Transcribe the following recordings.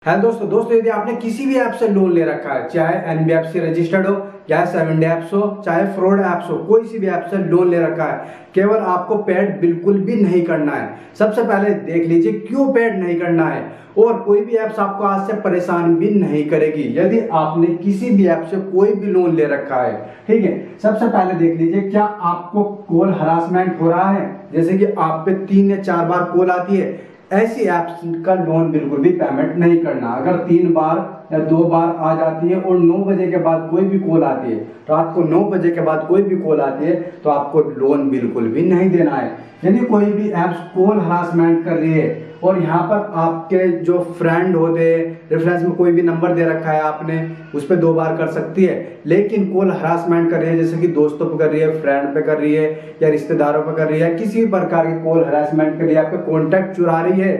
Hello दोस्तों यदि आपने किसी भी ऐप से लोन ले रखा है, चाहे एनबीएफसी रजिस्टर्ड हो या 7 ऐप्स हो, चाहे फ्रॉड ऐप्स हो, कोई सी भी ऐप से लोन ले रखा है, केवल आपको पेड बिल्कुल भी नहीं करना है। सबसे पहले देख लीजिए क्यों पेड नहीं करना है, और कोई भी ऐप्स आपको आज से परेशान भी नहीं करेगी यदि आपने किसी भी ऐप से कोई भी लोन ले रखा है। ठीक है, सबसे पहले देख लीजिए क्या आपको कॉल हरासमेंट हो रहा है, जैसे कि आप पे 3 या 4 बार कॉल आती है। ऐसी ऐप्स का लोन बिल्कुल भी पेमेंट नहीं करना। अगर 3 बार या 2 बार आ जाती है और 9 बजे के बाद कोई भी कॉल आती है, रात को 9 बजे के बाद कोई भी कॉल आती है, तो आपको लोन बिल्कुल भी नहीं देना है। यदि कोई भी ऐप्स कॉल हरासमेंट कर रही है और यहाँ पर आपके जो फ्रेंड होते हैं, रेफरेंस में कोई भी नंबर दे रखा है आपने, उस पर 2 बार कर सकती है, लेकिन कॉल हरासमेंट कर रही है, जैसे कि दोस्तों पे कर रही है, फ्रेंड पे कर रही है या रिश्तेदारों पे कर रही है, किसी भी प्रकार की कॉल हरासमेंट कर रही है, आपके कॉन्टैक्ट चुरा रही है,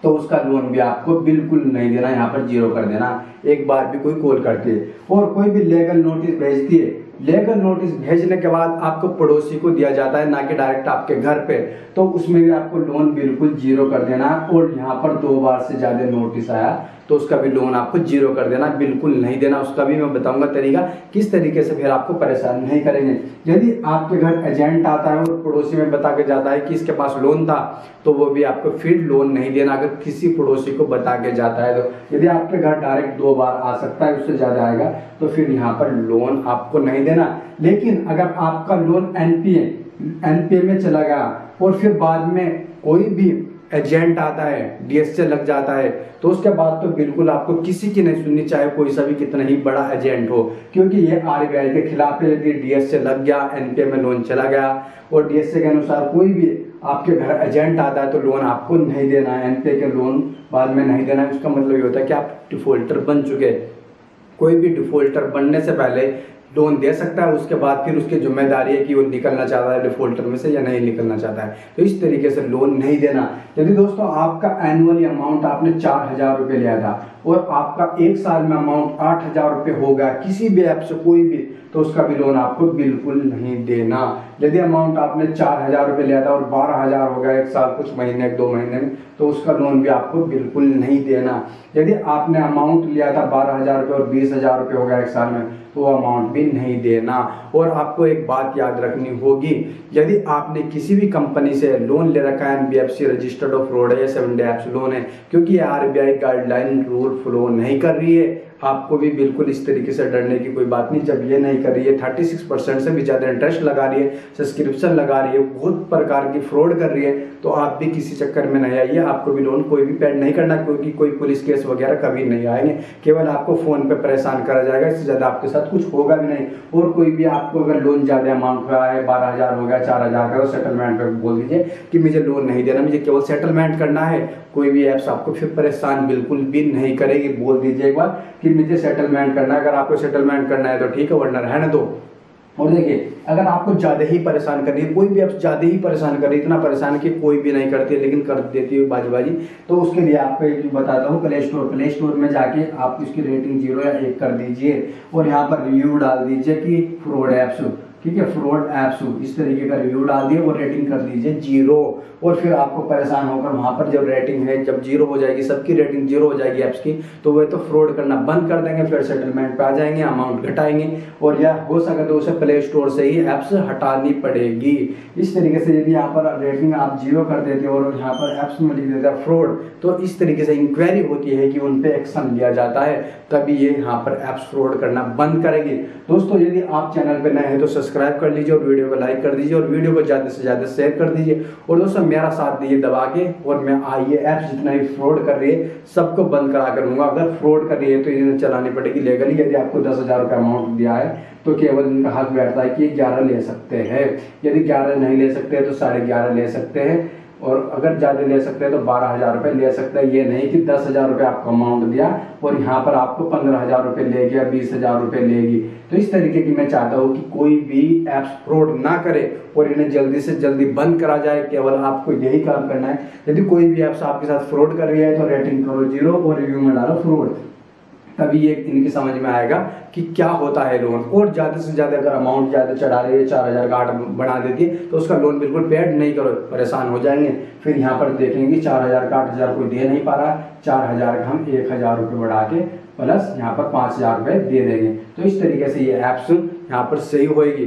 तो उसका लोन भी आपको बिल्कुल नहीं देना, यहाँ पर जीरो कर देना। एक बार भी कोई कॉल करती है और कोई भी लीगल नोटिस भेजती है, लीगल नोटिस भेजने के बाद आपको पड़ोसी को दिया जाता है, ना कि डायरेक्ट आपके घर पे, तो उसमें भी आपको लोन बिल्कुल जीरो कर देना। और यहाँ पर 2 बार से ज्यादा नोटिस आया तो उसका भी लोन आपको जीरो कर देना, बिल्कुल नहीं देना। उसका भी मैं बताऊंगा तरीका, किस तरीके से फिर आपको परेशान नहीं करेंगे। यदि आपके घर एजेंट आता है और पड़ोसी में बता के जाता है कि इसके पास लोन था, तो वो भी आपको फिर लोन नहीं देना अगर किसी पड़ोसी को बता के जाता है। तो यदि आपके घर डायरेक्ट 2 बार आ सकता है, उससे ज्यादा आएगा, तो फिर यहाँ पर लोन आपको नहीं देना। लेकिन अगर आपका लोन एनपीए में चला गया और फिर बाद में कोई भी एजेंट आता है, डीएस से लग जाता है, तो उसके बाद तो बिल्कुल आपको किसी की नहीं सुननी, चाहे कोई सा भी कितना ही बड़ा एजेंट हो, क्योंकि ये आरबीआई के खिलाफ है। यदि डीएस से लग गया, एनपीए में लोन चला गया और डीएस के अनुसार कोई भी आपके घर एजेंट आता है, तो लोन आपको नहीं देना है, एनपीए के लोन बाद में नहीं देना है। उसका मतलब ये होता है कि आप डिफॉल्टर बन चुके। कोई भी डिफॉल्टर बनने से पहले लोन दे सकता है, उसके बाद फिर उसकी जिम्मेदारी है कि वो निकलना चाहता है डिफॉल्टर में से या नहीं निकलना चाहता है। तो इस तरीके से लोन नहीं देना। यदि दोस्तों आपका एनुअली अमाउंट आपने 4,000 रुपये लिया था और आपका 1 साल में अमाउंट 8,000 रुपये हो गया किसी भी ऐप से कोई भी, तो उसका भी लोन आपको बिल्कुल नहीं देना। यदि अमाउंट आपने 4,000 रुपये लिया था और 12,000 हो गया 1 साल, कुछ महीने 2 महीने में, तो उसका लोन भी आपको बिल्कुल नहीं देना। यदि आपने अमाउंट लिया था 12,000 रुपये और 20,000 रुपये हो गया 1 साल में, तो अमाउंट भी नहीं देना। और आपको एक बात याद रखनी होगी, यदि आपने किसी भी कंपनी से लोन ले रखा है, एनबीएफसी रजिस्टर्ड और फ्रॉड है या 7 ऐप्स लोन है, क्योंकि आरबीआई गाइडलाइन रूल फॉलो नहीं कर रही है, आपको भी बिल्कुल इस तरीके से डरने की कोई बात नहीं। जब ये नहीं कर रही है, 36% से भी ज़्यादा इंटरेस्ट लगा रही है, सब्सक्रिप्शन लगा रही है, बहुत प्रकार की फ्रॉड कर रही है, तो आप भी किसी चक्कर में नहीं आइए। आपको भी लोन कोई भी पेड नहीं करना, क्योंकि कोई पुलिस केस वगैरह कभी नहीं आएंगे, केवल आपको फ़ोन पे परेशान करा जाएगा, इससे ज़्यादा आपके साथ कुछ होगा भी नहीं। और कोई भी आपको अगर लोन ज़्यादा अमाउंट हुआ है, 12,000 हो गया, 4,000 का, तो सेटलमेंट पे बोल दीजिए कि मुझे लोन नहीं देना, मुझे केवल सेटलमेंट करना है। कोई भी ऐप्स आपको फिर परेशान बिल्कुल भी नहीं करेगी। बोल दीजिए एक बार कि मुझे सेटलमेंट करना है। अगर आपको सेटलमेंट करना है तो ठीक है, वरना रहने दो। और देखिए, अगर आपको ज़्यादा ही परेशान कर रही है, कोई भी ऐप ज़्यादा ही परेशान कर रही है, इतना परेशान कि कोई भी नहीं करती है लेकिन कर देती है बाजी, तो उसके लिए आपको एक बताता हूँ, प्ले स्टोर में जाके आप इसकी रेटिंग 0 या 1 कर दीजिए और यहाँ पर रिव्यू डाल दीजिए कि फ्रॉड ऐप्स, ठीक है, फ्रॉड ऐप्स, इस तरीके का रिव्यू डाल दिए और रेटिंग कर दीजिए 0। और फिर आपको परेशान होकर वहाँ पर जब रेटिंग है, जब 0 हो जाएगी, सबकी रेटिंग 0 हो जाएगी ऐप्स की, तो वे तो फ्रॉड करना बंद कर देंगे, फिर सेटलमेंट पे आ जाएंगे, अमाउंट घटाएंगे, और या हो सके तो उसे प्ले स्टोर से ही ऐप्स हटानी पड़ेगी। इस तरीके से यदि यहाँ पर रेटिंग आप 0 कर देते हो और यहाँ पर ऐप्स में लिख देते हैं फ्रॉड, तो इस तरीके से इंक्वायरी होती है कि उन पर एक्शन लिया जाता है, तभी ये यहाँ पर ऐप्स फ्रॉड करना बंद करेगी। दोस्तों यदि आप चैनल पर नए हैं तो सब्सक्राइब कर लीजिए और वीडियो को लाइक कर दीजिए और वीडियो को ज़्यादा से ज़्यादा शेयर कर दीजिए। और दोस्तों मेरा साथ दीजिए दबा के, और मैं ये ऐप्स जितना भी फ्रॉड कर रही है सबको बंद करा कर दूंगा। अगर फ्रॉड कर रही है तो इन्हें चलानी पड़ेगी लीगली। यदि आपको 10,000 रुपये अमाउंट दिया है तो केवल इनका हक बैठता है कि 11 ले सकते हैं। यदि 11 नहीं ले सकते तो 11.5 ले सकते हैं, और अगर ज़्यादा ले सकते हैं तो 12,000 रुपये ले सकते हैं। ये नहीं कि 10,000 रुपये आपको अमाउंट दिया और यहाँ पर आपको 15,000 रुपये लेगी या 20,000 रुपये लेगी। तो इस तरीके की मैं चाहता हूँ कि कोई भी ऐप्स फ्रॉड ना करे और इन्हें जल्दी से जल्दी बंद करा जाए। केवल आपको यही काम करना है। यदि कोई भी ऐप्स आपके साथ फ्रॉड कर रही है तो रेटिंग करो 0 और रिव्यू में डालो फ्रॉड। तभी ये इनकी समझ में आएगा कि क्या होता है लोन। और ज़्यादा से ज़्यादा अगर अमाउंट ज़्यादा चढ़ा रही है, 4000 का 8 बना देती है, तो उसका लोन बिल्कुल पेड नहीं करो, परेशान हो जाएंगे। फिर यहाँ पर देखेंगे कि 4000 का 8000 कोई दे नहीं पा रहा है, 4000 का हम 1000 रुपये बढ़ा के प्लस यहाँ पर 5000 रुपये दे देंगे। तो इस तरीके से ये ऐप्स यहाँ पर सही होएगी।